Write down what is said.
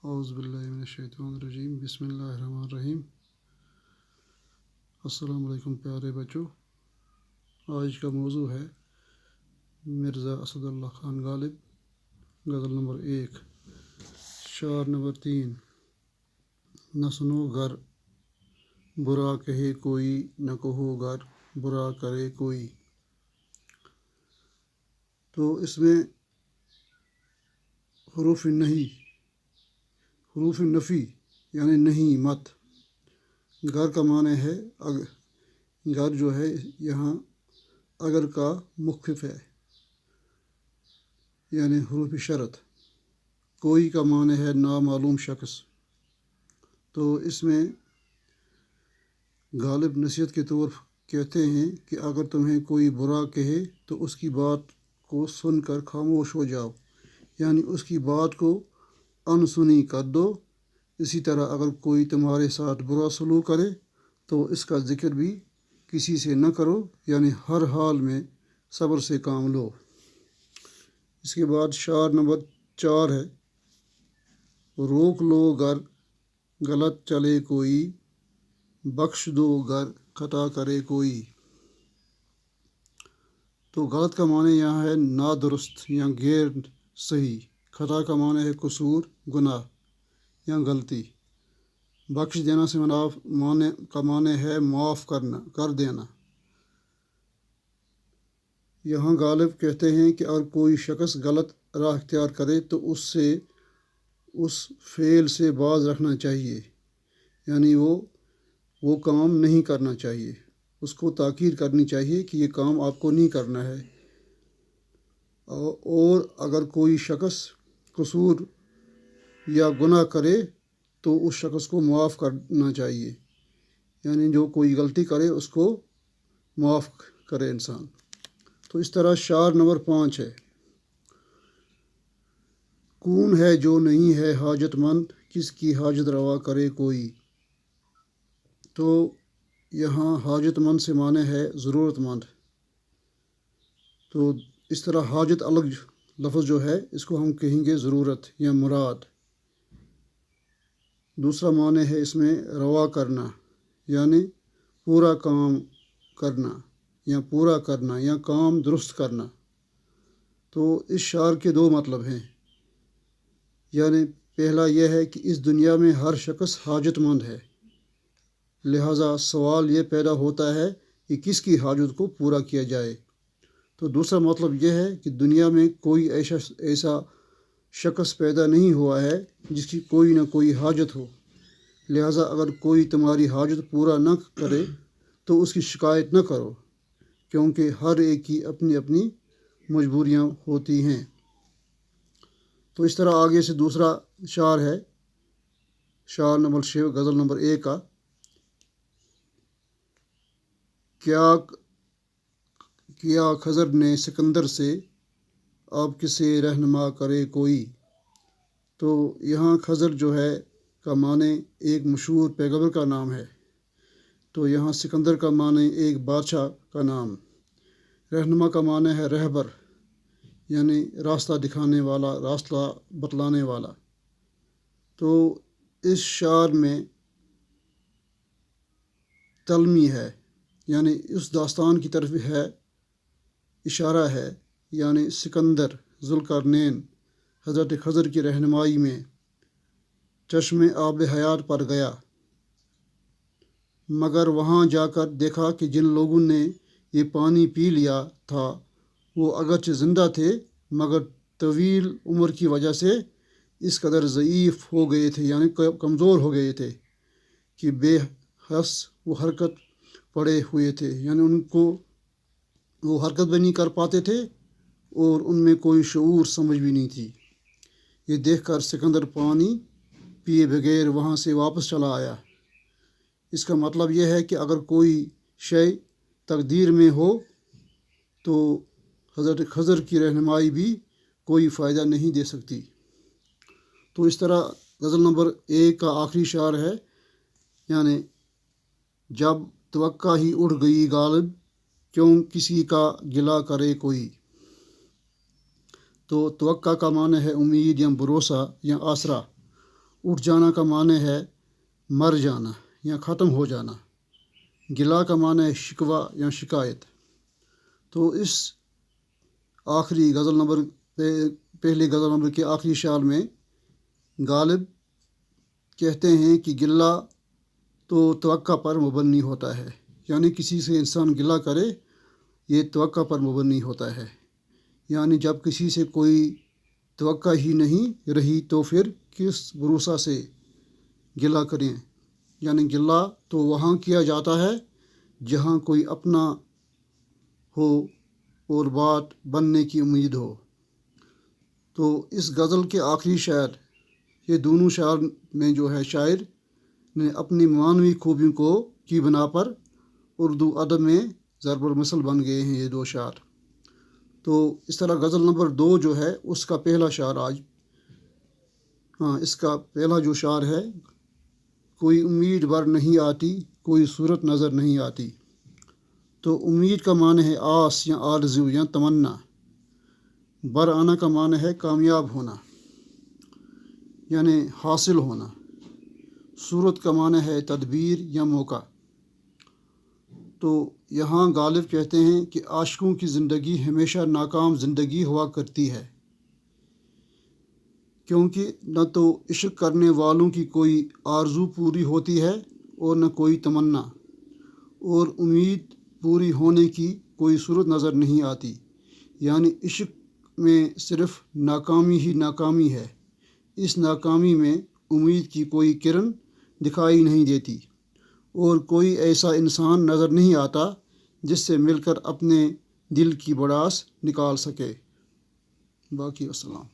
اعوذ باللہ من الشیطان الرجیم بسم اللہ الرحمن الرحیم۔ السلام علیکم پیارے بچوں، آج کا موضوع ہے مرزا اسد اللہ خان غالب، غزل نمبر 1، شعر نمبر 3۔ نہ سنو گر برا کہے کوئی، نہ کہو گر برا کرے کوئی۔ تو اس میں حروف نفی یعنی نہیں مت، گر کا معنی ہے گر جو ہے یہاں اگر کا مخفف ہے یعنی حروف شرط۔ کوئی کا معنی ہے نامعلوم شخص۔ تو اس میں غالب نصیحت کے طور کہتے ہیں کہ اگر تمہیں کوئی برا کہے تو اس کی بات کو سن کر خاموش ہو جاؤ، یعنی اس کی بات کو انسنی کر دو۔ اسی طرح اگر کوئی تمہارے ساتھ برا سلوک کرے تو اس کا ذکر بھی کسی سے نہ کرو، یعنی ہر حال میں صبر سے کام لو۔ اس کے بعد شعر نمبر 4 ہے، روک لو گر غلط چلے کوئی، بخش دو گر خطا کرے کوئی۔ تو غلط کا معنی یہاں ہے نادرست یا غیر صحیح، خطا کا معنی ہے قصور، گناہ یا غلطی، بخش دینا سے کا معنی ہے معاف کر دینا۔ یہاں غالب کہتے ہیں کہ اگر کوئی شخص غلط راہ اختیار کرے تو اس فعل سے باز رکھنا چاہیے، یعنی وہ کام نہیں کرنا چاہیے، اس کو تاکید کرنی چاہیے کہ یہ کام آپ کو نہیں کرنا ہے۔ اور اگر کوئی شخص قصور یا گناہ کرے تو اس شخص کو معاف کرنا چاہیے، یعنی جو کوئی غلطی کرے اس کو معاف کرے انسان۔ تو اس طرح شعر نمبر 5 ہے، کون ہے جو نہیں ہے حاجت مند، کس کی حاجت روا کرے کوئی۔ تو یہاں حاجت مند سے معنی ہے ضرورت مند۔ تو اس طرح حاجت الگ لفظ جو ہے اس کو ہم کہیں گے ضرورت یا مراد۔ دوسرا معنی ہے اس میں روا کرنا، یعنی پورا کام کرنا یا کام درست کرنا۔ تو اس شعر کے 2 مطلب ہیں، یعنی پہلا یہ ہے کہ اس دنیا میں ہر شخص حاجت مند ہے، لہٰذا سوال یہ پیدا ہوتا ہے کہ کس کی حاجت کو پورا کیا جائے۔ تو دوسرا مطلب یہ ہے کہ دنیا میں کوئی ایسا شخص پیدا نہیں ہوا ہے جس کی کوئی نہ کوئی حاجت ہو، لہٰذا اگر کوئی تمہاری حاجت پورا نہ کرے تو اس کی شکایت نہ کرو، کیونکہ ہر ایک کی اپنی اپنی مجبوریاں ہوتی ہیں۔ تو اس طرح آگے سے دوسرا شعر ہے، شعر نمبر 6 غزل نمبر 1 کا، کیا خضر نے سکندر سے، اب کسے رہنما کرے کوئی۔ تو یہاں خضر جو ہے کا معنی ایک مشہور پیغمبر کا نام ہے، تو یہاں سکندر کا معنی ایک بادشاہ کا نام۔ رہنما کا معنی ہے رہبر، یعنی راستہ دکھانے والا، راستہ بتلانے والا۔ تو اس شعر میں تلمی ہے، یعنی اس داستان کی طرف اشارہ ہے، یعنی سکندر ذوالقرنین حضرت خضر کی رہنمائی میں چشم آب حیات پر گیا، مگر وہاں جا کر دیکھا کہ جن لوگوں نے یہ پانی پی لیا تھا وہ اگرچہ زندہ تھے مگر طویل عمر کی وجہ سے اس قدر ضعیف ہو گئے تھے، یعنی کمزور ہو گئے تھے کہ بے حس وہ حرکت پڑے ہوئے تھے، یعنی ان کو وہ حرکت بھی نہیں کر پاتے تھے اور ان میں کوئی شعور سمجھ بھی نہیں تھی۔ یہ دیکھ کر سکندر پانی پیے بغیر وہاں سے واپس چلا آیا۔ اس کا مطلب یہ ہے کہ اگر کوئی شے تقدیر میں ہو تو حضرت خضر کی رہنمائی بھی کوئی فائدہ نہیں دے سکتی۔ تو اس طرح غزل نمبر 1 کا آخری شعر ہے، یعنی جب توقع ہی اڑ گئی غالب، کیوں کسی کا گلہ کرے کوئی۔ تو توقع کا معنی ہے امید یا بھروسہ یا آسرا۔ اٹھ جانا کا معنی ہے مر جانا یا ختم ہو جانا، گلا کا معنی ہے شکوہ یا شکایت۔ تو اس آخری غزل نمبر پہلے غزل نمبر کے آخری شعر میں غالب کہتے ہیں کہ گلہ تو توقع پر مبنی ہوتا ہے، یعنی کسی سے انسان گلہ کرے یہ توقع پر مبنی ہوتا ہے، یعنی جب کسی سے کوئی توقع ہی نہیں رہی تو پھر کس بھروسہ سے گلہ کریں، یعنی گلہ تو وہاں کیا جاتا ہے جہاں کوئی اپنا ہو اور بات بننے کی امید ہو۔ تو اس غزل کے آخری شعر، یہ دونوں شعر میں جو ہے شاعر نے اپنی معنوی خوبیوں کی بنا پر اردو ادب میں ضرب المثل بن گئے ہیں یہ دو شعر۔ تو اس طرح غزل نمبر 2 جو ہے اس کا پہلا شعر اس کا پہلا جو شعر ہے، کوئی امید بر نہیں آتی، کوئی صورت نظر نہیں آتی۔ تو امید کا معنی ہے آس یا آرزو یا تمنا، بر آنا کا معنی ہے کامیاب ہونا یعنی حاصل ہونا، صورت کا معنی ہے تدبیر یا موقع۔ تو یہاں غالب کہتے ہیں کہ عاشقوں کی زندگی ہمیشہ ناکام زندگی ہوا کرتی ہے، کیونکہ نہ تو عشق کرنے والوں کی کوئی آرزو پوری ہوتی ہے اور نہ کوئی تمنا، اور امید پوری ہونے کی کوئی صورت نظر نہیں آتی، یعنی عشق میں صرف ناکامی ہی ناکامی ہے، اس ناکامی میں امید کی کوئی کرن دکھائی نہیں دیتی، اور کوئی ایسا انسان نظر نہیں آتا جس سے مل کر اپنے دل کی بڑاس نکال سکے۔ باقی السلام۔